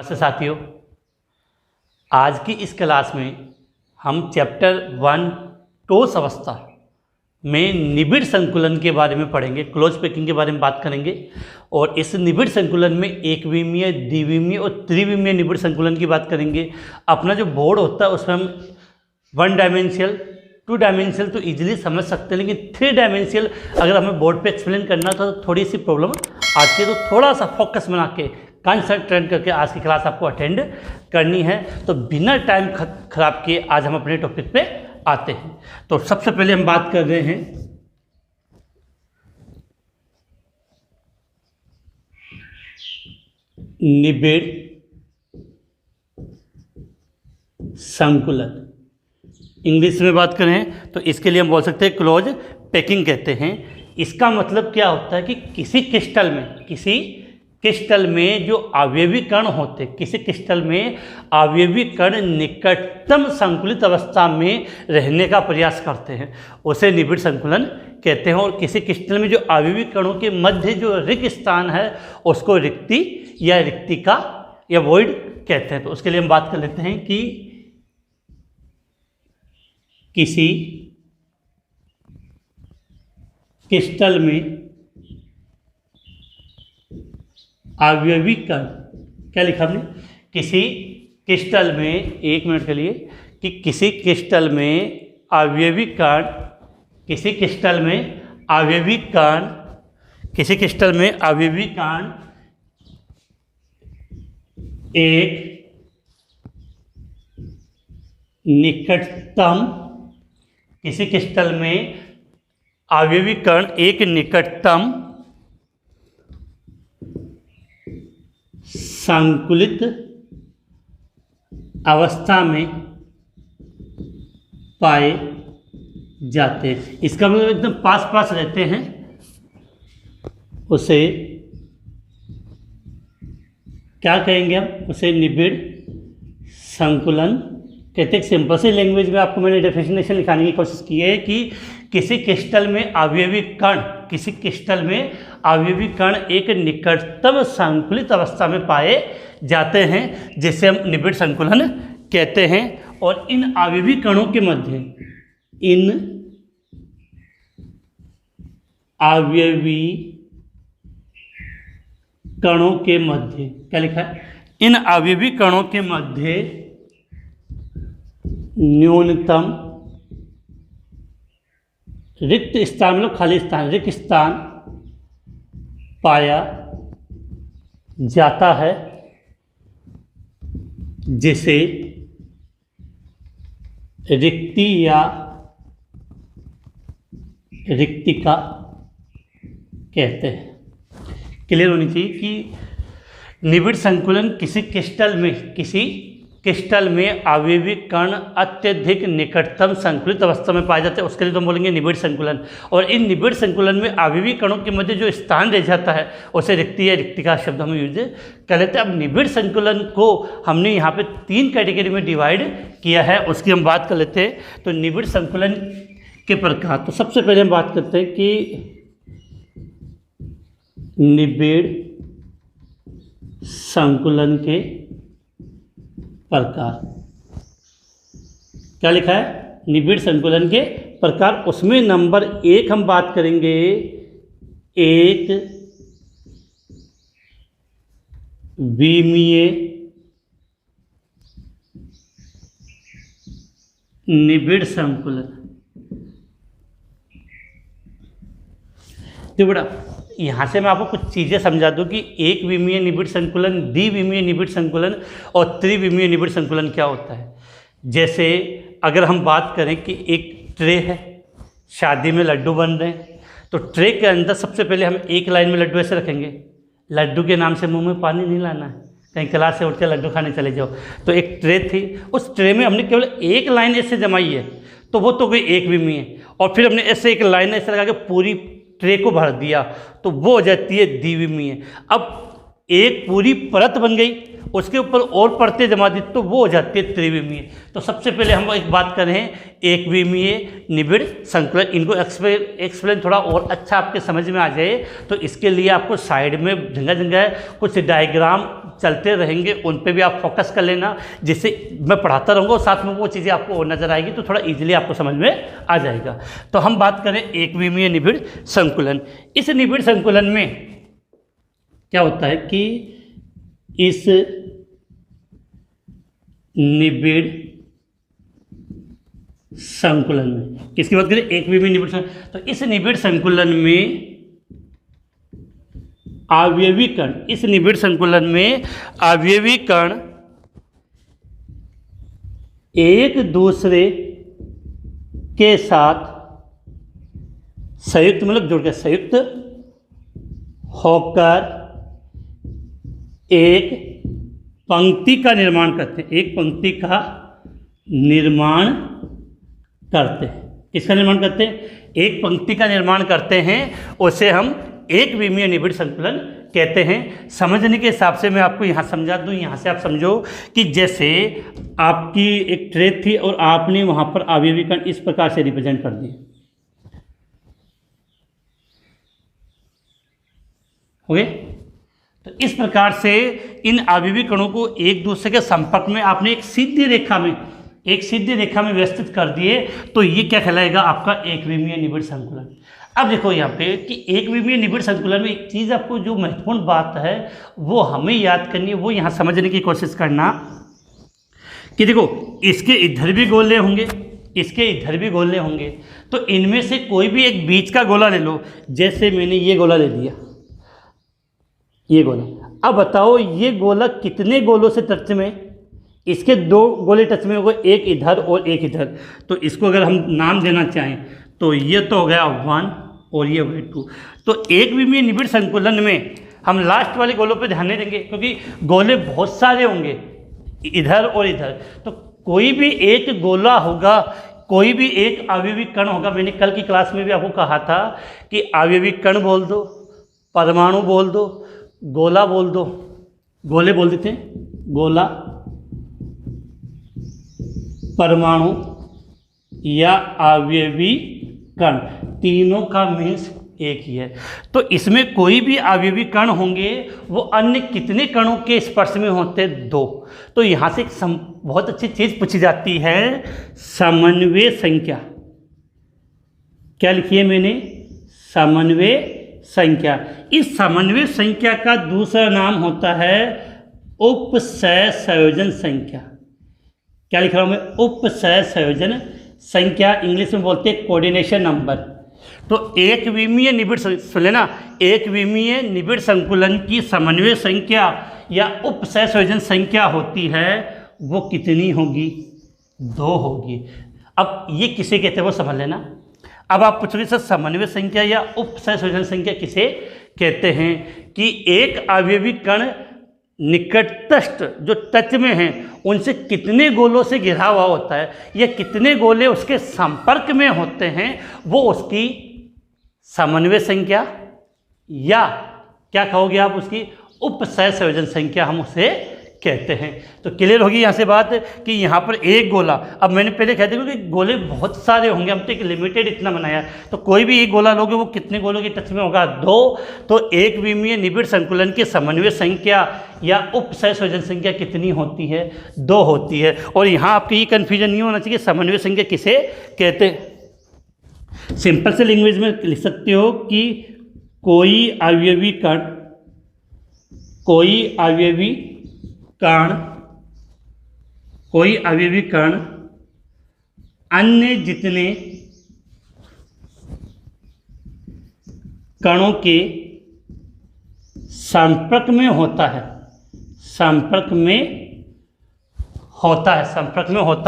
नमस्ते साथियों, आज की इस क्लास में हम चैप्टर 1 ठोस अवस्था में निबिड़ संकुलन के बारे में पढ़ेंगे। क्लोज पैकिंग के बारे में बात करेंगे और इस निबिड़ संकुलन में एक विमीय, द्विविमीय और त्रिविमीय निबिड़ संकुलन की बात करेंगे। अपना जो बोर्ड होता है उसमें हम 1 डायमेंशियल 2 डायमेंशियल तो इजीली समझ सकते हैं, लेकिन 3 डायमेंशियल अगर हमें बोर्ड पे एक्सप्लेन करना था तो थोड़ी सी प्रॉब्लम आती है। तो थोड़ा सा फोकस बना के कंसंट्रेट करके आज की क्लास आपको अटेंड करनी है। तो बिना टाइम खराब किए आज हम अपने टॉपिक पे आते हैं। तो सबसे पहले हम बात कर रहे हैं निबिड़ संकुलन। इंग्लिश में बात करें तो इसके लिए हम बोल सकते हैं क्लोज पैकिंग कहते हैं। इसका मतलब क्या होता है कि किसी क्रिस्टल में जो अवयवी कण होते, किसी क्रिस्टल में अवयवी कण निकटतम संकुलित अवस्था में रहने का प्रयास करते हैं, उसे निबिड़ संकुलन कहते हैं। और किसी क्रिस्टल में जो अवयवी कणों के मध्य जो रिक्त स्थान है उसको रिक्ति या रिक्तिका या वॉइड कहते हैं। तो उसके लिए हम बात कर लेते हैं कि किसी क्रिस्टल में अवयवी कण, क्या लिखा हमने, किसी क्रिस्टल में, एक मिनट के लिए, कि किसी क्रिस्टल में अवयवी कण, किसी क्रिस्टल में अवयवी कण, किसी क्रिस्टल में अवयवी कण एक निकटतम, किसी क्रिस्टल में अवयवी कण एक निकटतम संकुलित अवस्था में पाए जाते हैं। इसका मतलब एकदम पास पास रहते हैं, उसे क्या कहेंगे हम, उसे निबिड़ संकुलन कहते हैं। सिंपल सी लैंग्वेज में आपको मैंने डेफिनेशन लिखाने की कोशिश की है कि किसी क्रिस्टल में अवयवी कण, किसी क्रिस्टल में अवयवी कण एक निकटतम संकुलित अवस्था में पाए जाते हैं, जिसे हम निबिड़ संकुलन कहते हैं। और इन अवयवी कणों के मध्य, इन अवयवी कणों के मध्य, क्या लिखा है, इन अवयवी कणों के मध्य न्यूनतम रिक्त स्थान, मतलब खाली स्थान, रिक्त स्थान पाया जाता है, जिसे रिक्ति या रिक्तिका कहते हैं। क्लियर होनी चाहिए कि निबिड़ संकुलन किसी क्रिस्टल में अवयवी कण अत्यधिक निकटतम संकुलित अवस्था में पाए जाते हैं, उसके लिए तो हम बोलेंगे निबिड़ संकुलन। और इन निबिड़ संकुलन में अवयवी कणों के मध्य जो स्थान रह जाता है उसे रिक्ति या रिक्तिका शब्द हम यूज कर लेते हैं। अब निबिड़ संकुलन को हमने यहाँ पे 3 कैटेगरी में डिवाइड किया है, उसकी हम बात कर लेते हैं। तो निबिड़ संकुलन के प्रकार, तो सबसे पहले हम बात करते हैं कि निबिड़ संकुलन के प्रकार। क्या लिखा है, निबिड़ संकुलन के प्रकार। उसमें नंबर 1 हम बात करेंगे, एक विमीय निबिड़ संकुलन। तो बेटा यहाँ से मैं आपको कुछ चीज़ें समझा दूँ कि एक विमीय निबिड़ संकुलन, द्विविमीय निबिड़ संकुलन और त्रिविमीय निबिड़ संकुलन क्या होता है। जैसे अगर हम बात करें कि एक ट्रे है, शादी में लड्डू बन रहे हैं, तो ट्रे के अंदर सबसे पहले हम एक लाइन में लड्डू ऐसे रखेंगे, लड्डू के नाम से मुंह में पानी नहीं लाना है, कहीं क्लास से उठ के लड्डू खाने चले जाओ। तो एक ट्रे थी, उस ट्रे में हमने केवल एक लाइन ऐसे जमाई है, तो वो तो कोई एक विमीय है। और फिर हमने ऐसे एक लाइन ऐसे लगा के पूरी ट्रे को भर दिया, तो वो हो जाती है द्विविमीय। अब एक पूरी परत बन गई उसके ऊपर और परतें जमा दी तो वो हो जाती है त्रिविमीय। तो सबसे पहले हम एक बात करें एक विमीय निबिड़ संकुलन, इनको एक्सप्लेन थोड़ा और अच्छा आपके समझ में आ जाए तो इसके लिए आपको साइड में जगह जगह कुछ डायग्राम चलते रहेंगे, उन पे भी आप फोकस कर लेना, जिससे मैं पढ़ाता रहूँगा और साथ में वो चीज़ें आपको और नज़र आएगी तो थोड़ा ईजिली आपको समझ में आ जाएगा। तो हम बात करें एक विमीय निबिड़ संकुलन। इस निबिड़ संकुलन में क्या होता है कि इस निबिड़ संकुलन में, किसकी बात करें, एक विमीय निबिड़ संकुलन, तो इस निबिड़ संकुलन में अवयवी कण, इस निबिड़ संकुलन में अवयवी कण एक दूसरे के साथ संयुक्त, मतलब जुड़ के संयुक्त होकर एक पंक्ति का निर्माण करते हैं, एक पंक्ति का निर्माण करते हैं। किसका निर्माण करते हैं, एक पंक्ति का निर्माण करते हैं, उसे हम एक विमीय निबिड़ संकुलन कहते हैं। समझने के हिसाब से मैं आपको यहाँ समझा दूँ, यहाँ से आप समझो कि जैसे आपकी एक ट्रे थी और आपने वहाँ पर अवयवी कण इस प्रकार से रिप्रेजेंट कर दिए, हो गए। तो इस प्रकार से इन अवयवी कणों को एक दूसरे के संपर्क में आपने एक सीधी रेखा में व्यवस्थित कर दिए, तो ये क्या कहलाएगा, आपका एक विमीय निबिड़ संकुलन। अब देखो यहाँ पे कि एक विमीय निबिड़ संकुलन में एक चीज़ आपको जो महत्वपूर्ण बात है वो हमें याद करनी है, वो यहाँ समझने की कोशिश करना कि देखो इसके इधर भी गोले होंगे, इसके इधर भी गोले होंगे, तो इनमें से कोई भी एक बीच का गोला ले लो। जैसे मैंने ये गोला ले लिया, ये गोला, अब बताओ ये गोला कितने गोलों से टच में, इसके दो गोले टच में हो गए, एक इधर और एक इधर। तो इसको अगर हम नाम देना चाहें तो ये तो हो गया 1 और ये हो गया 2। तो एक विमीय निबिड़ संकुलन में हम लास्ट वाले गोलों पे ध्यान नहीं देंगे क्योंकि गोले बहुत सारे होंगे इधर और इधर, तो कोई भी एक गोला होगा, कोई भी एक अवयवी कण होगा। मैंने कल की क्लास में भी आपको कहा था कि अवयवी कण बोल दो, परमाणु बोल दो, गोला बोल दो, गोले बोल देते हैं, गोला, परमाणु या अवयवी कण, तीनों का मीन्स एक ही है। तो इसमें कोई भी अवयवी कण होंगे वो अन्य कितने कणों के स्पर्श में होते हैं, 2। तो यहाँ से एक बहुत अच्छी चीज़ पूछी जाती है, समन्वय संख्या। क्या लिखी है मैंने, समन्वय संख्या। इस समन्वय संख्या का दूसरा नाम होता है उपसय संयोजन संख्या। क्या लिख रहा हूँ मैं, उपसय संयोजन संख्या, इंग्लिश में बोलते हैं कोऑर्डिनेशन नंबर। तो एक विमीय निबिड़, सुन लेना, एक विमीय निबिड़ संकुलन की समन्वय संख्या या उपसय संयोजन संख्या होती है, वो कितनी होगी, 2 होगी। अब ये किसे कहते हैं वो समझ लेना। अब आप पूछोगे सर समन्वय संख्या या उपसय संयोजन संख्या किसे कहते हैं, कि एक अवयवी कण निकटस्थ जो टच में हैं उनसे कितने गोलों से घिरा हुआ होता है या कितने गोले उसके संपर्क में होते हैं, वो उसकी समन्वय संख्या या क्या कहोगे आप, उसकी उपसय संयोजन संख्या हम उसे कहते हैं। तो क्लियर होगी यहाँ से बात कि यहाँ पर एक गोला, अब मैंने पहले कह दिया कि गोले बहुत सारे होंगे, हम तो एक लिमिटेड इतना बनाया, तो कोई भी एक गोला लोगे वो कितने गोलों के टच में होगा, 2। तो एक विमीय निबिड़ संकुलन की समन्वय संख्या या उपसय संयोजन संख्या कितनी होती है, 2 होती है। और यहाँ आपको ये कन्फ्यूजन नहीं होना चाहिए समन्वय संख्या किसे कहते हैं। सिंपल से लैंग्वेज में लिख सकते हो कि कोई अवयवी कण अन्य जितने कणों के संपर्क में होता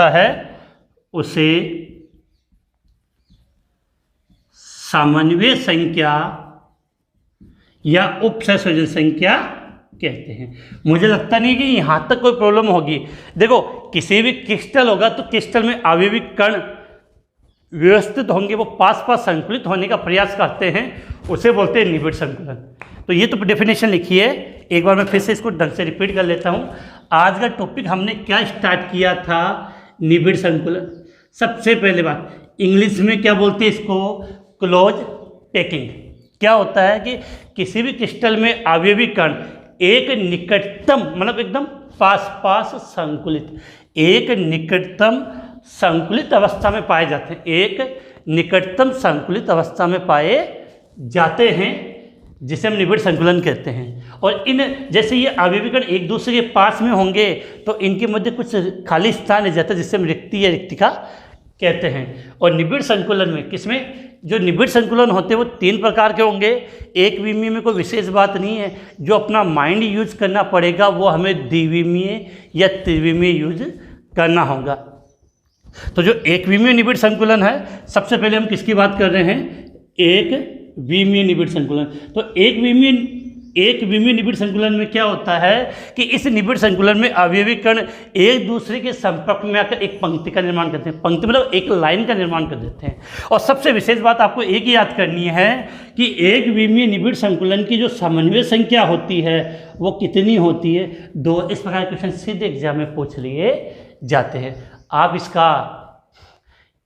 है, उसे समन्वय संख्या या उपसय संयोजन संख्या कहते हैं। मुझे लगता नहीं कि यहाँ तक कोई प्रॉब्लम होगी। देखो किसी भी क्रिस्टल होगा तो क्रिस्टल में अवयवी कण व्यवस्थित होंगे, वो पास पास संकुलित होने का प्रयास करते हैं, उसे बोलते हैं निबिड़ संकुलन। तो ये तो डेफिनेशन लिखी है, एक बार मैं फिर से इसको ढंग से रिपीट कर लेता हूँ। आज का टॉपिक हमने क्या स्टार्ट किया था, निबिड़ संकुलन। सबसे पहले बात, इंग्लिश में क्या बोलते हैं इसको, क्लोज पैकिंग। क्या होता है कि किसी भी क्रिस्टल में अवयवी कण एक निकटतम मतलब एकदम पास पास संकुलित, एक निकटतम संकुलित अवस्था में पाए जाते हैं, एक निकटतम संकुलित अवस्था में पाए जाते हैं, जिसे हम निबिड़ संकुलन कहते हैं। और इन जैसे ये अवयवी कण एक दूसरे के पास में होंगे तो इनके मध्य कुछ खाली स्थान रह जाता है, जिससे हम रिक्ति या रिक्तिका कहते हैं। और निबिड़ संकुलन में किसमें, जो निबिड़ संकुलन होते हैं वो 3 प्रकार के होंगे। एक विमीय में कोई विशेष बात नहीं है, जो अपना माइंड यूज करना पड़ेगा वो हमें द्विविमीय या त्रिविमीय यूज करना होगा। तो जो एक विमीय निबिड़ संकुलन है, सबसे पहले हम किसकी बात कर रहे हैं, एक विमीय निबिड़ संकुलन। तो एक विमीय निबिड़ संकुलन में क्या होता है कि इस निबिड़ संकुलन में अवयवी कण एक दूसरे के संपर्क में आकर एक पंक्ति का निर्माण करते हैं। पंक्ति मतलब एक लाइन का निर्माण कर देते हैं। और सबसे विशेष बात आपको एक ही याद करनी है कि एक विमीय निबिड़ संकुलन की जो समन्वय संख्या होती है वो कितनी होती है, 2। इस प्रकार के क्वेश्चन सीधे एग्जाम में पूछ लिए जाते हैं। आप इसका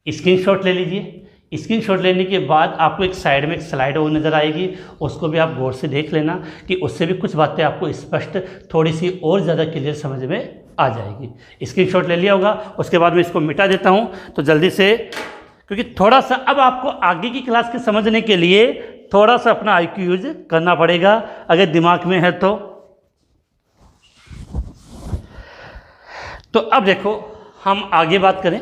स्क्रीनशॉट ले लीजिए। स्क्रीनशॉट लेने के बाद आपको एक साइड में एक स्लाइड और नज़र आएगी, उसको भी आप गौर से देख लेना कि उससे भी कुछ बातें आपको स्पष्ट थोड़ी सी और ज़्यादा क्लियर समझ में आ जाएगी। स्क्रीनशॉट ले लिया होगा, उसके बाद मैं इसको मिटा देता हूँ तो जल्दी से, क्योंकि थोड़ा सा अब आपको आगे की क्लास के समझने के लिए थोड़ा सा अपना IQ यूज करना पड़ेगा अगर दिमाग में है तो। अब देखो हम आगे बात करें।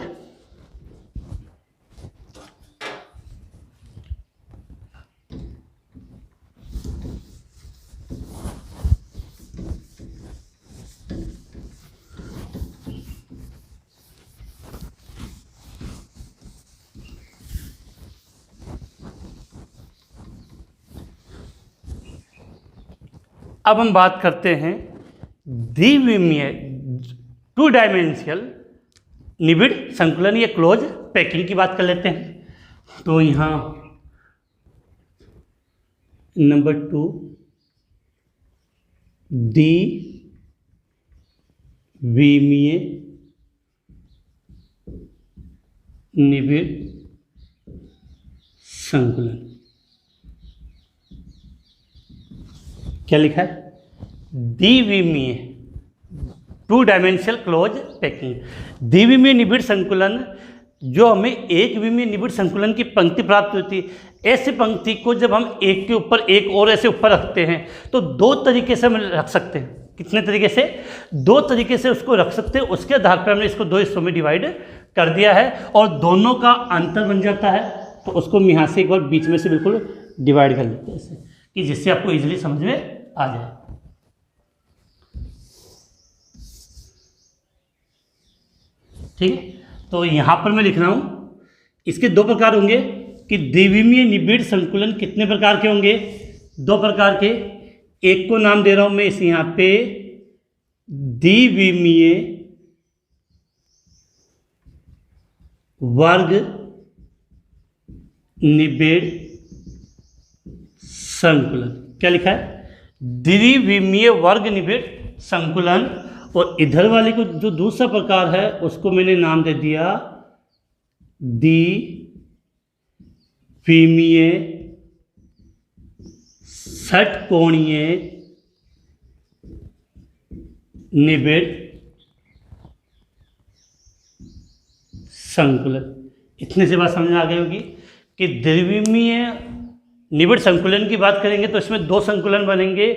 अब हम बात करते हैं द्विविमीय 2 डायमेंशियल निबिड़ संकुलन या क्लोज पैकिंग की बात कर लेते हैं। तो यहाँ नंबर 2 द्विविमीय निबिड़ संकुलन क्या लिखा है, द्विविमीय 2 डायमेंशनल क्लोज पैकिंग। द्विविमीय निबिड़ संकुलन जो हमें एक विमीय निबिड़ संकुलन की पंक्ति प्राप्त होती है, ऐसी पंक्ति को जब हम एक के ऊपर एक और ऐसे ऊपर रखते हैं तो 2 तरीके से हम रख सकते हैं। कितने तरीके से, 2 तरीके से उसको रख सकते हैं। उसके आधार पर हमने इसको 2 हिस्सों में डिवाइड कर दिया है और दोनों का अंतर बन जाता है, तो उसको हम यहाँ से एक बार बीच में से बिल्कुल डिवाइड कर लेते हैं ऐसे, कि जिससे आपको इजीली समझ में आ जाए। ठीक है, तो यहाँ पर मैं लिख रहा हूँ इसके 2 प्रकार होंगे कि द्विविमीय निबिड़ संकुलन कितने प्रकार के होंगे, 2 प्रकार के। एक को नाम दे रहा हूँ मैं इस यहाँ पे द्विविमीय वर्ग निबिड़ संकुलन। क्या लिखा है, द्विविमीय वर्ग निबिड़ संकुलन। और इधर वाले को जो दूसरा प्रकार है उसको मैंने नाम दे दिया द्विविमीय षटकोणीय निबिड़ संकुलन। इतने से बात समझ में आ गई होगी कि द्विविमीय निबिड़ संकुलन की बात करेंगे तो इसमें 2 संकुलन बनेंगे,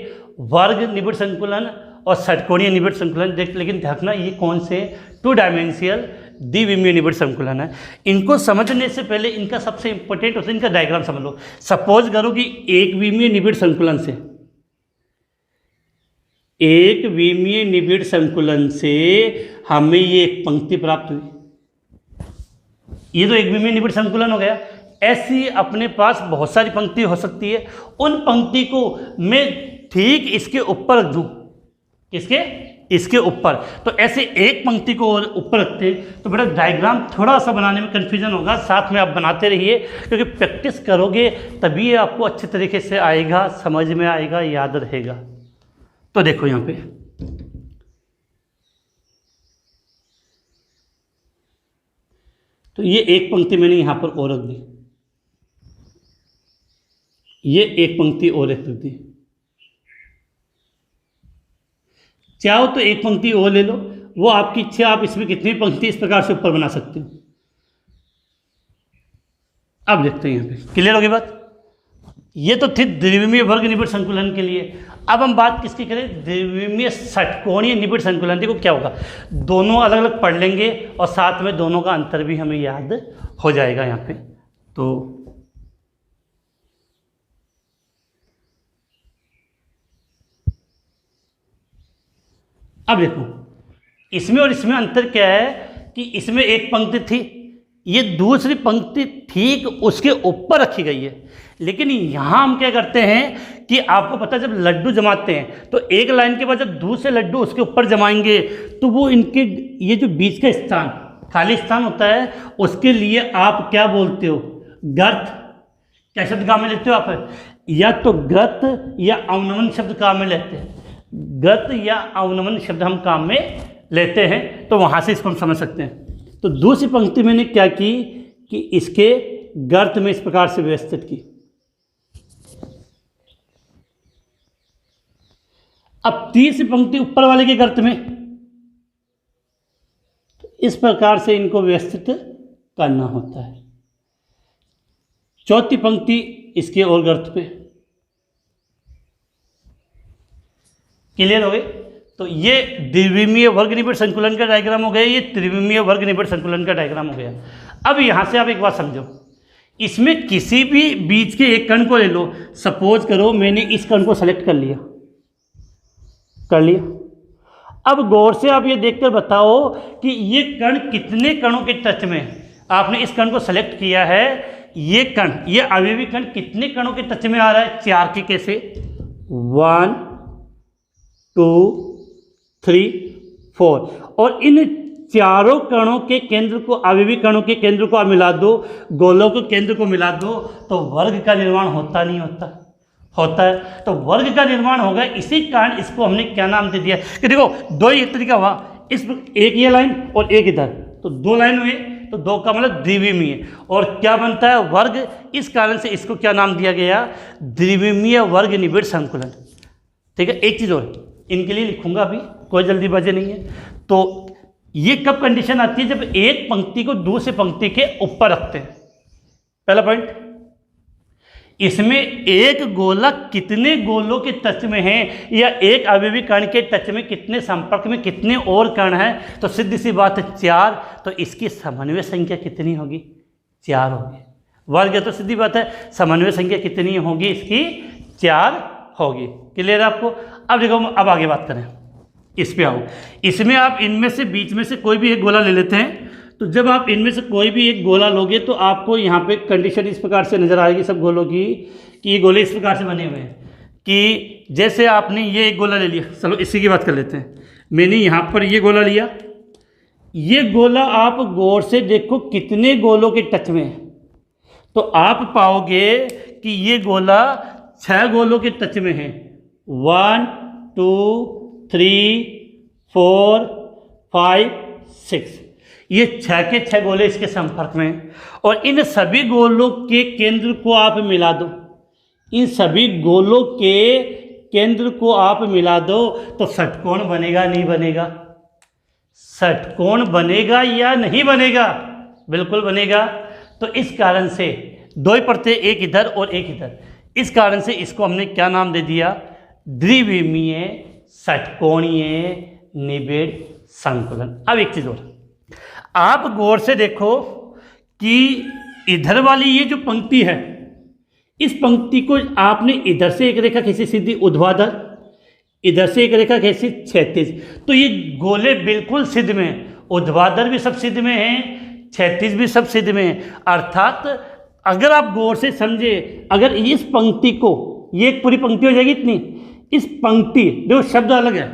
वर्ग निबिड़ संकुलन और षटकोणीय निबिड़ संकुलन। लेकिन ध्यान, ये कौन से 2 डायमेंशियल द्विविमीय निबिड़ संकुलन है। इनको समझने से पहले इनका सबसे इंपॉर्टेंट होता है इनका डायग्राम समझ लो। सपोज करो कि एक विमीय निबिड़ संकुलन से, एक विमीय निबिड़ संकुलन से हमें ये एक पंक्ति प्राप्त हुई, ये तो एक विमीय निबिड़ संकुलन हो गया। ऐसी अपने पास बहुत सारी पंक्ति हो सकती है, उन पंक्ति को मैं ठीक इसके ऊपर रख दूं, इसके ऊपर। तो ऐसे एक पंक्ति को ऊपर रखते हैं तो बेटा डायग्राम थोड़ा सा बनाने में कन्फ्यूजन होगा, साथ में आप बनाते रहिए क्योंकि प्रैक्टिस करोगे तभी ये आपको अच्छे तरीके से आएगा, समझ में आएगा, याद रहेगा। तो देखो यहाँ पे तो ये एक पंक्ति मैंने यहाँ पर और रख दी, ये एक पंक्ति और रख दी। चाहो तो एक पंक्ति और ले लो, वो आपकी इच्छा, आप इसमें कितनी पंक्ति इस प्रकार से ऊपर बना सकते हो। अब देखते हैं यहाँ पे, क्लियर होगी बात। ये तो थी द्विविमीय वर्ग निबिड़ संकुलन के लिए। अब हम बात किसकी करें, द्विविमीय षटकोणीय निबिड़ संकुलन। देखो क्या होगा, दोनों अलग अलग पढ़ लेंगे और साथ में दोनों का अंतर भी हमें याद हो जाएगा यहाँ पे। तो अब देखो इसमें और इसमें अंतर क्या है कि इसमें एक पंक्ति थी, ये दूसरी पंक्ति ठीक उसके ऊपर रखी गई है। लेकिन यहाँ हम क्या करते हैं कि आपको पता है, जब लड्डू जमाते हैं तो एक लाइन के बाद जब दूसरे लड्डू उसके ऊपर जमाएंगे तो वो इनके ये जो बीच का स्थान, खाली स्थान होता है, उसके लिए आप क्या बोलते हो, गर्त। क्या शब्द काम में लेते हो आप, या तो गर्त या अवनमन शब्द काम में लेते हैं। गर्त या अवनमन शब्द हम काम में लेते हैं, तो वहाँ से इसको हम समझ सकते हैं। तो दूसरी पंक्ति मैंने क्या की कि इसके गर्त में इस प्रकार से व्यवस्थित की। अब तीसरी पंक्ति ऊपर वाले के गर्त में, तो इस प्रकार से इनको व्यवस्थित करना होता है। चौथी पंक्ति इसके और गर्त पे। क्लियर हो गए। तो ये द्विविमीय वर्ग निबिड़ संकुलन का डायग्राम हो गया, ये त्रिविमीय वर्ग निबिड़ संकुलन का डायग्राम हो गया। अब यहाँ से आप एक बात समझो, इसमें किसी भी बीच के एक कण को ले लो। सपोज करो मैंने इस कण को सेलेक्ट कर लिया। अब गौर से आप ये देखकर बताओ कि ये कण कितने कणों के टच में है। आपने इस कण को सेलेक्ट किया है, ये कण, ये अवयवी कण कितने कणों के टच में आ रहा है, 4 के कैसे, 1 2 3 4। और इन चारों कणों के केंद्र को, अवयवी कणों के केंद्र को आप मिला दो, गोलों के केंद्र को मिला दो, तो वर्ग का निर्माण होता नहीं होता, होता है। तो वर्ग का निर्माण होगा। इसी कारण इसको हमने क्या नाम दे दिया कि देखो दो ही तरीका हुआ, इस एक ये लाइन और एक इधर, तो 2 लाइन हुए, तो 2 का मतलब द्विविमीय। और क्या बनता है, वर्ग। इस कारण से इसको क्या नाम दिया गया, द्विविमीय वर्ग निबिड़ संकुलन। ठीक है। एक चीज़ और इनके लिए लिखूंगा, अभी कोई जल्दीबाजी नहीं है। तो ये कब कंडीशन आती है, जब एक पंक्ति को दूसरी पंक्ति के ऊपर रखते हैं। पहला पॉइंट, इसमें एक गोला कितने गोलों के टच में है, या एक अवयवी कण के टच में कितने संपर्क में कितने और कण हैं, तो सीधी सी बात है 4। तो इसकी समन्वय संख्या कितनी होगी, 4 होगी। वर्ग है तो सीधी बात है समन्वय संख्या कितनी होगी, इसकी 4 होगी। क्लियर है आपको। अब देखो, अब आगे बात करें, इस पे आओ। इसमें आप इनमें से बीच में से कोई भी एक गोला ले लेते हैं। तो जब आप इनमें से कोई भी एक गोला लोगे तो आपको यहाँ पे कंडीशन इस प्रकार से नज़र आएगी सब गोलों की, कि ये गोले इस प्रकार से बने हुए हैं कि जैसे आपने ये एक गोला ले लिया। चलो इसी की बात कर लेते हैं। मैंने यहाँ पर ये गोला लिया, ये गोला आप गौर से देखो कितने गोलों के टच में है, तो आप पाओगे कि ये गोला 6 गोलों के टच में है। 1 2 3 4 5 6, ये 6 के 6 गोले इसके संपर्क में हैं। और इन सभी गोलों के केंद्र को आप मिला दो, इन सभी गोलों के केंद्र को आप मिला दो, तो षटकोण बनेगा नहीं बनेगा, षटकोण बनेगा या नहीं बनेगा, बिल्कुल बनेगा। तो इस कारण से 2 ही पड़ते, एक इधर और एक इधर। इस कारण से इसको हमने क्या नाम दे दिया, द्विविमीय षटकोणीय निबिड़ संकुलन। अब एक चीज़ और, आप गौर से देखो कि इधर वाली ये जो पंक्ति है, इस पंक्ति को आपने इधर से एक रेखा खींची सीधी ऊर्ध्वाधर, इधर से एक रेखा खींची क्षैतिज, तो ये गोले बिल्कुल सिद्ध में हैं। ऊर्ध्वाधर भी सब सिद्ध में हैं, क्षैतिज भी सब सिद्ध में हैं। अर्थात अगर आप गौर से समझे, अगर इस पंक्ति को, ये एक पूरी पंक्ति हो जाएगी इतनी, इस पंक्ति, देखो शब्द अलग है,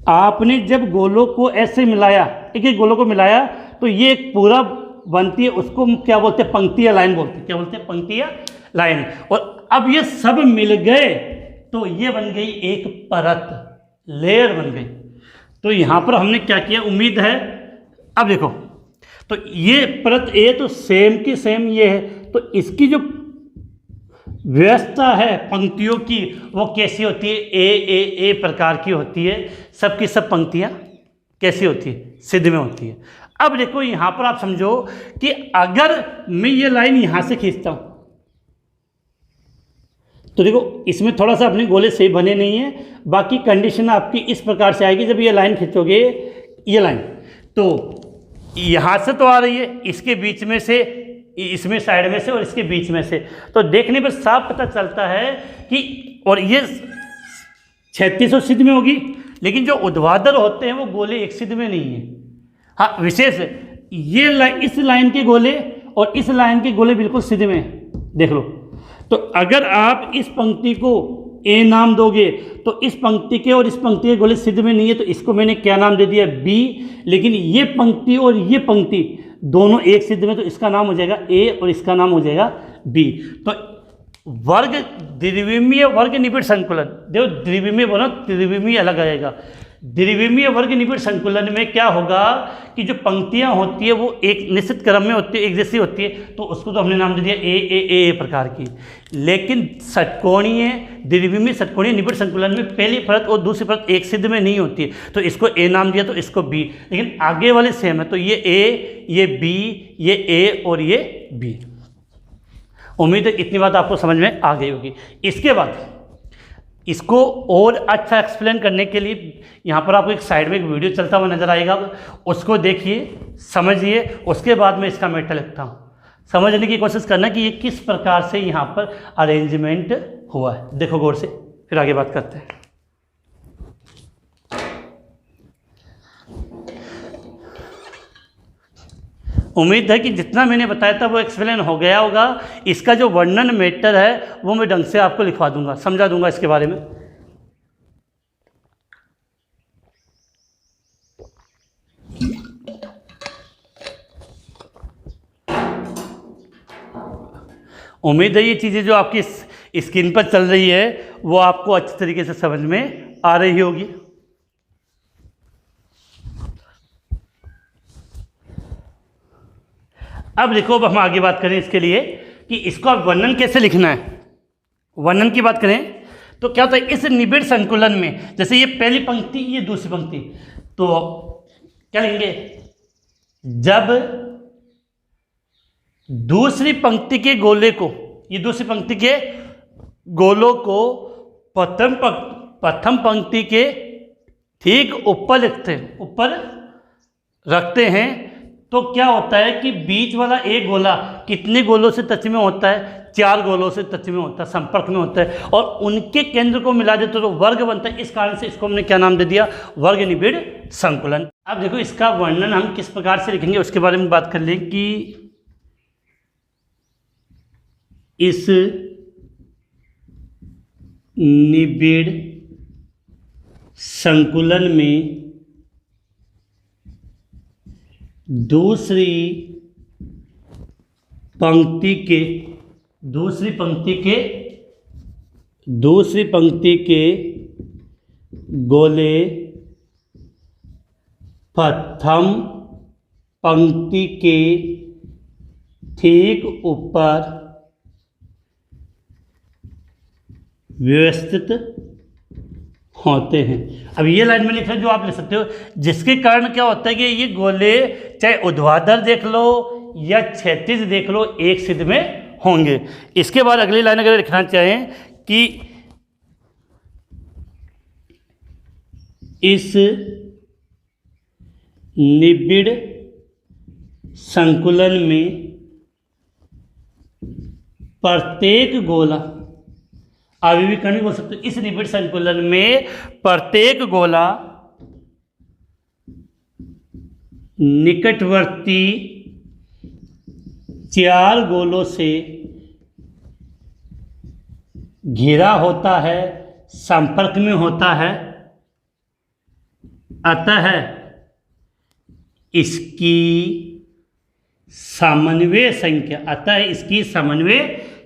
आपने जब गोलों को ऐसे मिलाया, एक एक गोलों को मिलाया, तो ये एक पूरा बनती है, उसको क्या बोलते हैं, पंक्ति या लाइन बोलते हैं। क्या बोलते हैं, पंक्ति या लाइन। और अब ये सब मिल गए तो ये बन गई एक परत, लेयर बन गई। तो यहाँ पर हमने क्या किया, उम्मीद है। अब देखो, तो ये परत ए तो सेम की सेम ये है, तो इसकी जो व्यवस्था है पंक्तियों की वो कैसी होती है, ए प्रकार की होती है। सब की सब पंक्तियाँ कैसी होती है, सिद्ध में होती है। अब देखो यहाँ पर आप समझो कि अगर मैं ये लाइन यहाँ से खींचता हूँ तो देखो इसमें थोड़ा सा अपने गोले सही बने नहीं है, बाकी कंडीशन आपकी इस प्रकार से आएगी। जब ये लाइन खींचोगे, ये लाइन तो यहाँ से तो आ रही है, इसके बीच में से, इसमें साइड में से और इसके बीच में से, तो देखने पर साफ पता चलता है कि, और ये क्षैतिज और सिद्ध में होगी, लेकिन जो ऊर्ध्वाधर होते हैं वो गोले एक सिद्ध में नहीं है। हाँ विशेष ये इस लाइन के गोले और इस लाइन के गोले बिल्कुल सिद्ध में है, देख लो। तो अगर आप इस पंक्ति को ए नाम दोगे तो इस पंक्ति के और इस पंक्ति के गोले सिद्ध में नहीं है, तो इसको मैंने क्या नाम दे दिया, बी। लेकिन ये पंक्ति और ये पंक्ति दोनों एक सिद्ध में, तो इसका नाम हो जाएगा ए और इसका नाम हो जाएगा बी। तो वर्ग द्विविमीय वर्ग निबिड़ संकुलन, देखो द्विविमीय बोलो, त्रिविमीय अलग आएगा। द्विविमीय वर्ग निबिड़ संकुलन में क्या होगा कि जो पंक्तियां होती है वो एक निश्चित क्रम में होती है, एक जैसी होती है, तो उसको तो हमने नाम दे दिया ए प्रकार की। लेकिन षटकोणीय द्विविमीय षटकोणीय निबिड़ संकुलन में पहली परत और दूसरी परत एक सिद्ध में नहीं होती है, तो इसको ए नाम दिया, तो इसको बी। लेकिन आगे वाले सेम है, तो ये ए, ये बी, ये ए और ये बी। उम्मीद है इतनी बात आपको समझ में आ गई होगी। इसके बाद इसको और अच्छा एक्सप्लेन करने के लिए यहाँ पर आपको एक साइड में एक वीडियो चलता हुआ नजर आएगा, उसको देखिए, समझिए, उसके बाद मैं इसका मैटर लिखता हूँ। समझने की कोशिश करना कि ये किस प्रकार से यहाँ पर अरेंजमेंट हुआ है। देखो गौर से, फिर आगे बात करते हैं। उम्मीद है कि जितना मैंने बताया था वो एक्सप्लेन हो गया होगा। इसका जो वर्णन मैटर है वो मैं ढंग से आपको लिखवा दूंगा, समझा दूंगा इसके बारे में। उम्मीद है ये चीज़ें जो आपकी स्क्रीन पर चल रही है वो आपको अच्छी तरीके से समझ में आ रही होगी। अब देखो, अब हम आगे बात करें इसके लिए कि इसको अब वर्णन कैसे लिखना है। वर्णन की बात करें तो क्या होता है इस निबिड़ संकुलन में, जैसे ये पहली पंक्ति, ये दूसरी पंक्ति, तो क्या लिखेंगे, जब दूसरी पंक्ति के गोले को, ये दूसरी पंक्ति के गोलों को प्रथम पंक्ति के ठीक ऊपर रखते हैं, तो क्या होता है कि बीच वाला एक गोला कितने गोलों से टच में होता है, 4 गोलों से टच में होता है, संपर्क में होता है, और उनके केंद्र को मिला देते तो वर्ग बनता है। इस कारण से इसको हमने क्या नाम दे दिया, वर्ग निबिड़ संकुलन। अब देखो इसका वर्णन हम किस प्रकार से लिखेंगे उसके बारे में बात कर लें कि इस निबिड़ संकुलन में दूसरी पंक्ति के गोले प्रथम पंक्ति के ठीक ऊपर व्यवस्थित होते हैं। अब ये लाइन में लिखा है जो आप लिख सकते हो, जिसके कारण क्या होता है कि ये गोले चाहे ऊर्ध्वाधर देख लो या क्षैतिज देख लो एक सिद्ध में होंगे। इसके बाद अगली लाइन अगर लिखना चाहें कि इस निबिड़ संकुलन में प्रत्येक गोला, अभी भी कहीं बोल सकते हो, इस निबिड़ संकुलन में प्रत्येक गोला निकटवर्ती 4 गोलों से घिरा होता है, संपर्क में होता है, अतः इसकी समन्वय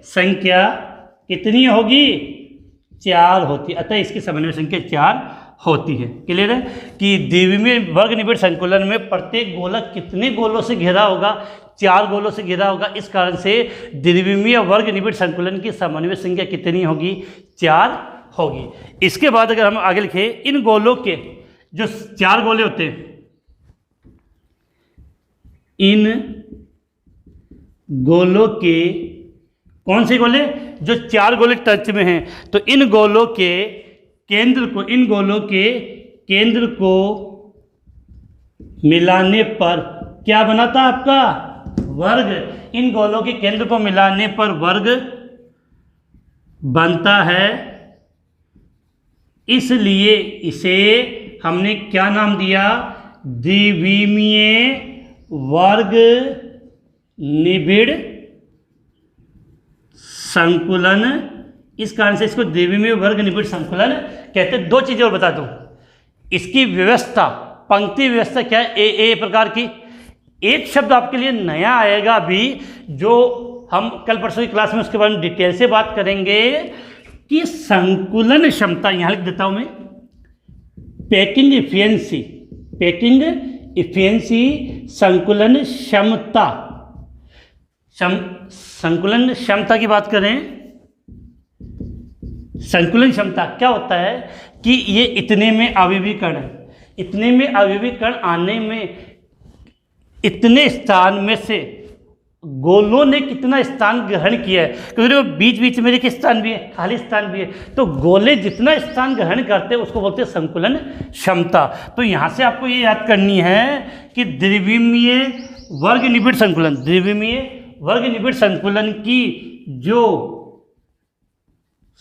संख्या कितनी होगी, 4 होती है। अतः इसकी समन्वय संख्या 4 होती है। क्लियर है कि द्विविमीय वर्ग निबिड़ संकुलन में प्रत्येक गोलक कितने गोलों से घिरा होगा, 4 गोलों से घिरा होगा। इस कारण से द्विविमीय वर्ग निबिड़ संकुलन की समन्वय संख्या कितनी होगी, 4 होगी। इसके बाद अगर हम आगे लिखें, इन गोलों के जो 4 गोले होते हैं, इन गोलों के कौन से गोले, जो 4 गोले टच में हैं, तो इन गोलों के केंद्र को, इन गोलों के केंद्र को मिलाने पर क्या बना था आपका, वर्ग। इन गोलों के केंद्र को मिलाने पर वर्ग बनता है, इसलिए इसे हमने क्या नाम दिया, द्विविमीय वर्ग निबिड़ संकुलन। इस कारण से इसको द्विविमीय वर्ग निबिड़ संकुलन कहते हैं। 2 चीज़ें और बता दूं, इसकी व्यवस्था, पंक्ति व्यवस्था क्या है, ए प्रकार की। एक शब्द आपके लिए नया आएगा अभी, जो हम कल परसों की क्लास में उसके बारे में डिटेल से बात करेंगे कि संकुलन क्षमता, यहाँ लिख देता हूँ मैं, पैकिंग इफिशिएंसी, पैकिंग इफिशिएंसी संकुलन क्षमता। संकुलन क्षमता की बात करें, संकुलन क्षमता क्या होता है कि ये इतने में अवयवीकरण है, इतने में अवयवीकरण आने में इतने स्थान में से गोलों ने कितना स्थान ग्रहण किया है, क्योंकि वो बीच बीच में एक स्थान भी है, खाली स्थान भी है, तो गोले जितना स्थान ग्रहण करते हैं उसको बोलते हैं संकुलन क्षमता। तो यहाँ से आपको ये याद करनी है कि द्विविमीय वर्ग निबिड़ संकुलन, द्विविमीय वर्ग निबिड़ संकुलन की जो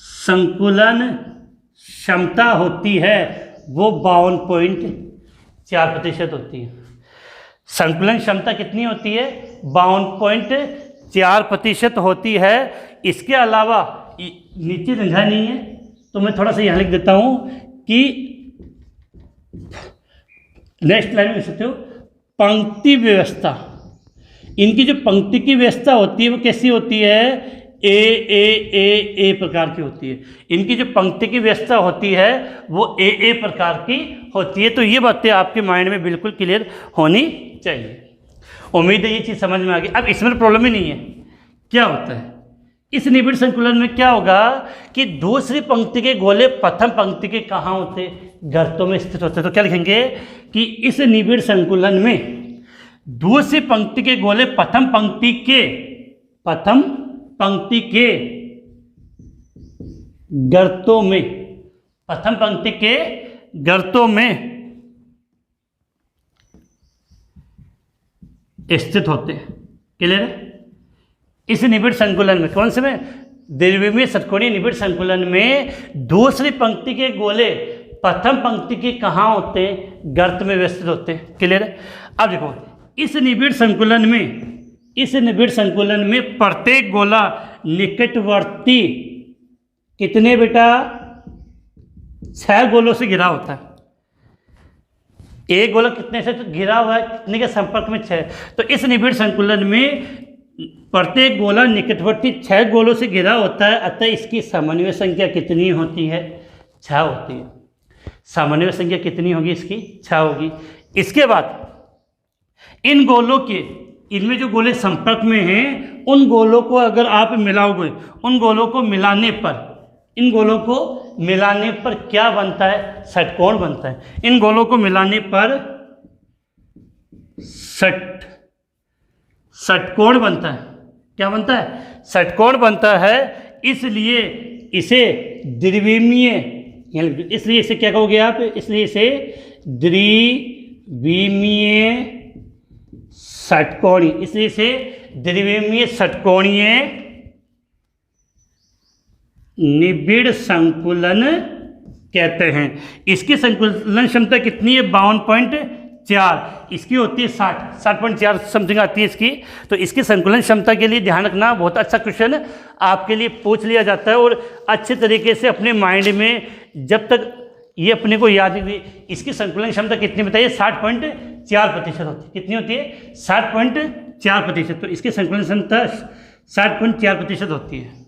संकुलन क्षमता होती है वो 52.4% होती है। संकुलन क्षमता कितनी होती है, 52.4% होती है। इसके अलावा नीचे लिखा नहीं है तो मैं थोड़ा सा यहाँ लिख देता हूँ कि नेक्स्ट लाइन में लिख सकते हो, पंक्ति व्यवस्था। इनकी जो पंक्ति की व्यवस्था होती है वो कैसी होती है, ए प्रकार की होती है। इनकी जो पंक्ति की व्यवस्था होती है वो ए प्रकार की होती है। तो ये बातें आपके माइंड में बिल्कुल क्लियर होनी चाहिए। उम्मीद है ये चीज़ समझ में आ गई। अब इसमें प्रॉब्लम ही नहीं है। क्या होता है इस निबिड़ संकुलन में, क्या होगा कि दूसरी पंक्ति के गोले प्रथम पंक्ति के कहाँ होते, गर्तों में स्थित होते। तो क्या लिखेंगे कि इस निबिड़ संकुलन में दूसरी पंक्ति के गोले प्रथम पंक्ति के गर्तों में, प्रथम पंक्ति के गर्तों में स्थित होते हैं। क्लियर है? इस निबिड़ संकुलन में, कौन से में, द्विविमीय षटकोणीय निबिड़ संकुलन में दूसरी पंक्ति के गोले प्रथम पंक्ति के कहाँ होते हैं, गर्त में व्यवस्थित होते हैं। क्लियर है? अब देखो इस निबिड़ संकुलन में प्रत्येक गोला निकटवर्ती कितने बेटा, 6 गोलों से घिरा होता है। एक गोला कितने से घिरा हुआ है, कितने के संपर्क में, 6। तो इस निबिड़ संकुलन में प्रत्येक गोला निकटवर्ती 6 गोलों से घिरा होता है। अतः इसकी समन्वय संख्या कितनी होती है, 6 होती है। समन्वय संख्या कितनी होगी इसकी, 6 होगी। इसके बाद इन गोलों के, इनमें जो गोले संपर्क में हैं उन गोलों को अगर आप मिलाओगे, उन गोलों को मिलाने पर, इन गोलों को मिलाने पर क्या बनता है, षटकोण बनता है। इन गोलों को मिलाने पर षटकोण बनता है। क्या बनता है, षटकोण बनता है। इसलिए इसे द्विविमीय, इसलिए इसे क्या कहोगे आप, इसलिए इसे द्विविमीय षटकोणीय, इसलिए इसे द्विविमीय षटकोणीय निबिड़ संकुलन कहते हैं। इसकी संकुलन क्षमता कितनी है, 52.4। इसकी होती है 60.4 समथिंग आती है इसकी। तो इसकी संकुलन क्षमता के लिए ध्यान रखना, बहुत अच्छा क्वेश्चन आपके लिए पूछ लिया जाता है और अच्छे तरीके से अपने माइंड में जब तक ये अपने को याद हुई। इसकी संकुलन क्षमता कितनी बताइए, 60.4% होती है। कितनी होती है, 60.4%। तो इसकी संकुलन क्षमता 60.4% होती है।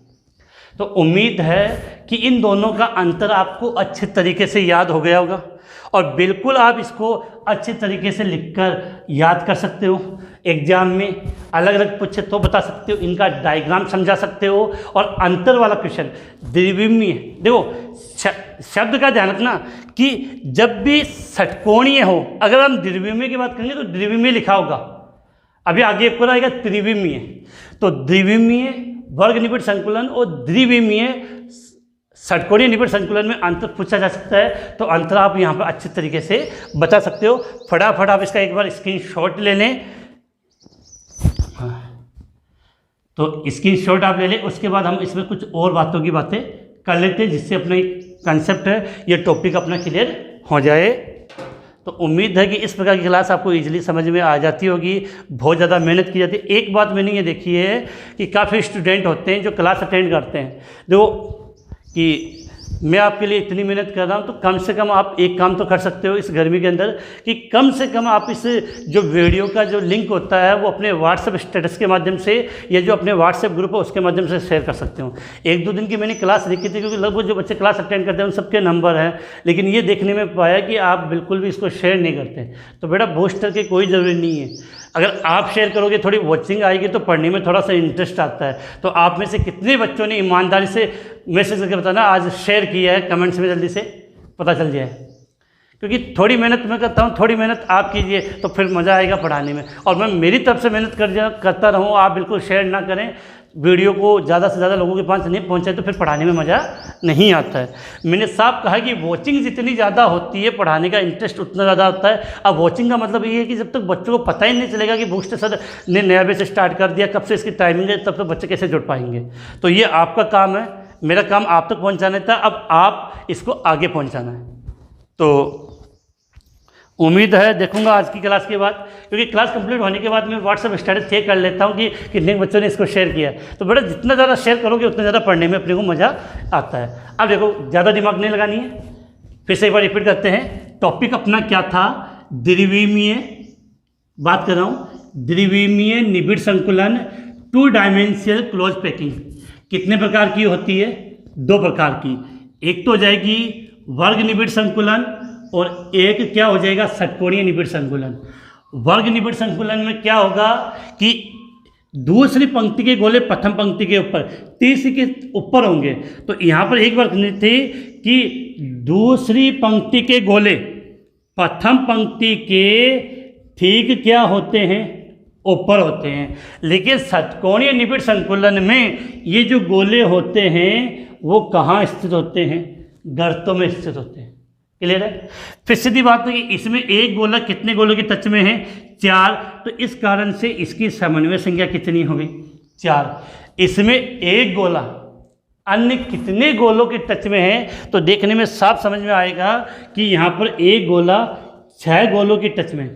तो उम्मीद है कि इन दोनों का अंतर आपको अच्छे तरीके से याद हो गया होगा और बिल्कुल आप इसको अच्छे तरीके से लिखकर याद कर सकते हो। एग्जाम में अलग अलग पूछे तो बता सकते हो, इनका डायग्राम समझा सकते हो। और अंतर वाला क्वेश्चन द्विविमीय, देखो शब्द का ध्यान रखना कि जब भी षटकोणीय हो, अगर हम द्विविमीय की बात करेंगे तो द्विविमीय लिखा होगा, अभी आगे एक और आएगा त्रिविमीय। तो द्विविमीय वर्ग निबिड़ संकुलन और द्विविमीय षटकोणीय निबिड़ संकुलन में अंतर पूछा जा सकता है। तो अंतर आप यहाँ पर अच्छे तरीके से बता सकते हो। फटाफट आप इसका एक बार स्क्रीनशॉट ले लें। तो स्क्रीनशॉट आप ले लें, उसके बाद हम इसमें कुछ और बातों की बातें कर लेते हैं जिससे अपना एक कंसेप्ट है, ये टॉपिक अपना क्लियर हो जाए। तो उम्मीद है कि इस प्रकार की क्लास आपको इजीली समझ में आ जाती होगी। बहुत ज़्यादा मेहनत की जाती है। एक बात मैंने ये देखी है कि काफ़ी स्टूडेंट होते हैं जो क्लास अटेंड करते हैं, जो कि मैं आपके लिए इतनी मेहनत कर रहा हूँ, तो कम से कम आप एक काम तो कर सकते हो इस गर्मी के अंदर कि कम से कम आप इस जो वीडियो का जो लिंक होता है वो अपने व्हाट्सएप स्टेटस के माध्यम से या जो अपने व्हाट्सएप ग्रुप है उसके माध्यम से शेयर कर सकते हो। एक दो दिन की मैंने क्लास देखी थी, क्योंकि लगभग जो बच्चे क्लास अटेंड करते हैं उन सबके नंबर हैं, लेकिन ये देखने में पाया कि आप बिल्कुल भी इसको शेयर नहीं करते। तो बेटा बूस्टर की कोई ज़रूरी नहीं है, अगर आप शेयर करोगे थोड़ी वॉचिंग आएगी तो पढ़ने में थोड़ा सा इंटरेस्ट आता है। तो आप में से कितने बच्चों ने ईमानदारी से मैसेज करके बताना आज शेयर किया है, कमेंट्स में जल्दी से पता चल जाए, क्योंकि थोड़ी मेहनत मैं करता हूँ, थोड़ी मेहनत आप कीजिए तो फिर मज़ा आएगा पढ़ाने में। और मैं मेरी तरफ से मेहनत करता रहूँ, आप बिल्कुल शेयर ना करें, वीडियो को ज़्यादा से ज़्यादा लोगों के पास नहीं पहुँचाए तो फिर पढ़ाने में मज़ा नहीं आता है। मैंने साफ कहा कि वॉचिंग जितनी ज़्यादा होती है पढ़ाने का इंटरेस्ट उतना ज़्यादा होता है। अब वॉचिंग का मतलब ये है कि जब तक बच्चों को पता ही नहीं चलेगा कि बूस्टर सर ने नया बेस स्टार्ट कर दिया, कब से इसकी टाइमिंग है, तब तक बच्चे कैसे जुड़ पाएंगे। तो ये आपका काम है, मेरा काम आप तक पहुँचाने था, अब आप इसको आगे पहुँचाना है। तो उम्मीद है देखूंगा आज की क्लास के बाद, क्योंकि क्लास कंप्लीट होने के बाद मैं व्हाट्सएप स्टेटस चेक कर लेता हूं कि कितने बच्चों ने इसको शेयर किया है। तो बेटा जितना ज़्यादा शेयर करोगे उतना ज़्यादा पढ़ने में अपने को मज़ा आता है। अब देखो ज़्यादा दिमाग नहीं लगानी है, फिर से एक बार रिपीट करते हैं। टॉपिक अपना क्या था? द्विविमीय बात कर रहा हूँ, द्विविमीय निबिड़ संकुलन, 2 डायमेंशियल क्लोज पैकिंग। कितने प्रकार की होती है? 2 प्रकार की। एक तो हो जाएगी वर्ग निबिड़ संकुलन और एक क्या हो जाएगा? षटकोणीय निबिड़ संकुलन। वर्ग निबिड़ संकुलन में क्या होगा कि दूसरी पंक्ति के गोले प्रथम पंक्ति के ऊपर, तीसरी के ऊपर होंगे। तो यहाँ पर एक बार थी कि दूसरी पंक्ति के गोले प्रथम पंक्ति के ठीक क्या होते हैं? ऊपर होते हैं। लेकिन षटकोणीय निबिड़ संकुलन में ये जो गोले होते हैं वो कहाँ स्थित होते हैं? गर्तों में स्थित होते हैं। क्लियर है? फिर सीधी बात है कि इसमें एक गोला कितने गोलों के टच में है? 4। तो इस कारण से इसकी समन्वय संख्या कितनी होगी? 4। इसमें एक गोला अन्य कितने गोलों के टच में है? तो देखने में साफ समझ में आएगा कि यहाँ पर एक गोला 6 गोलों के टच में।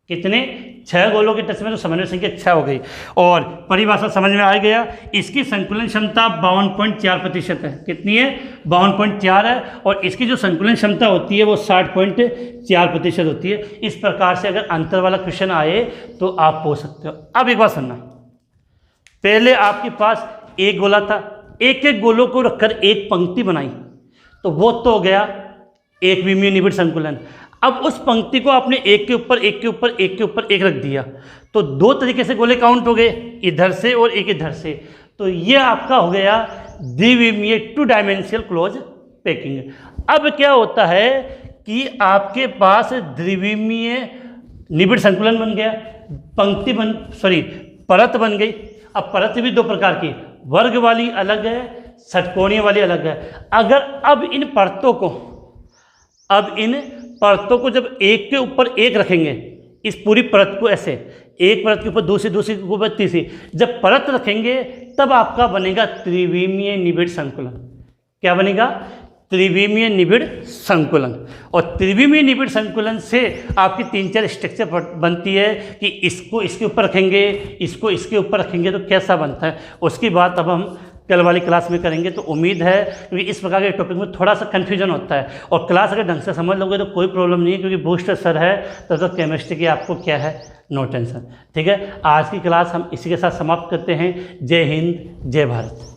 कितने? 6 गोलों के टच में, तो समन्वय संख्या 6 हो गई। और परिभाषा समझ में आ गया। इसकी संकुलन क्षमता 52.4% है। कितनी है? 52.4 है। और इसकी जो संकुलन क्षमता होती है वो 60.4% होती है। इस प्रकार से अगर अंतर वाला क्वेश्चन आए तो आप पूछ सकते हो। अब एक बात सुनना, पहले आपके पास एक गोला था, एक एक गोलों को रखकर एक पंक्ति बनाई, तो वो तो हो गया एक विमीय निबिड़ संकुलन। अब उस पंक्ति को आपने एक के ऊपर एक के ऊपर एक के ऊपर एक रख दिया, तो 2 तरीके से गोले काउंट हो गए, इधर से और एक इधर से। तो ये आपका हो गया द्विविमीय 2 डायमेंशियल क्लोज पैकिंग। अब क्या होता है कि आपके पास द्विविमीय निबिड़ संकुलन बन गया, परत बन गई। अब परत भी 2 प्रकार की, वर्ग वाली अलग है, षटकोणीय वाली अलग है। अगर अब इन परतों को जब एक के ऊपर एक रखेंगे, इस पूरी परत को ऐसे एक परत के ऊपर दूसरी के ऊपर तीसरी, जब परत रखेंगे तब आपका बनेगा त्रिविमीय निबिड़ संकुलन। क्या बनेगा? त्रिविमीय निबिड़ संकुलन। और त्रिविमीय निबिड़ संकुलन से आपकी 3-4 स्ट्रक्चर बनती है कि इसको इसके ऊपर रखेंगे, इसको इसके ऊपर रखेंगे तो कैसा बनता है, उसकी बात अब हम कल वाली क्लास में करेंगे। तो उम्मीद है, क्योंकि इस प्रकार के टॉपिक में थोड़ा सा कन्फ्यूजन होता है, और क्लास अगर ढंग से समझ लोगे तो कोई प्रॉब्लम नहीं है, क्योंकि बूस्टर सर है तो केमिस्ट्री की आपको क्या है, नो टेंशन। ठीक है, आज की क्लास हम इसी के साथ समाप्त करते हैं। जय हिंद, जय भारत।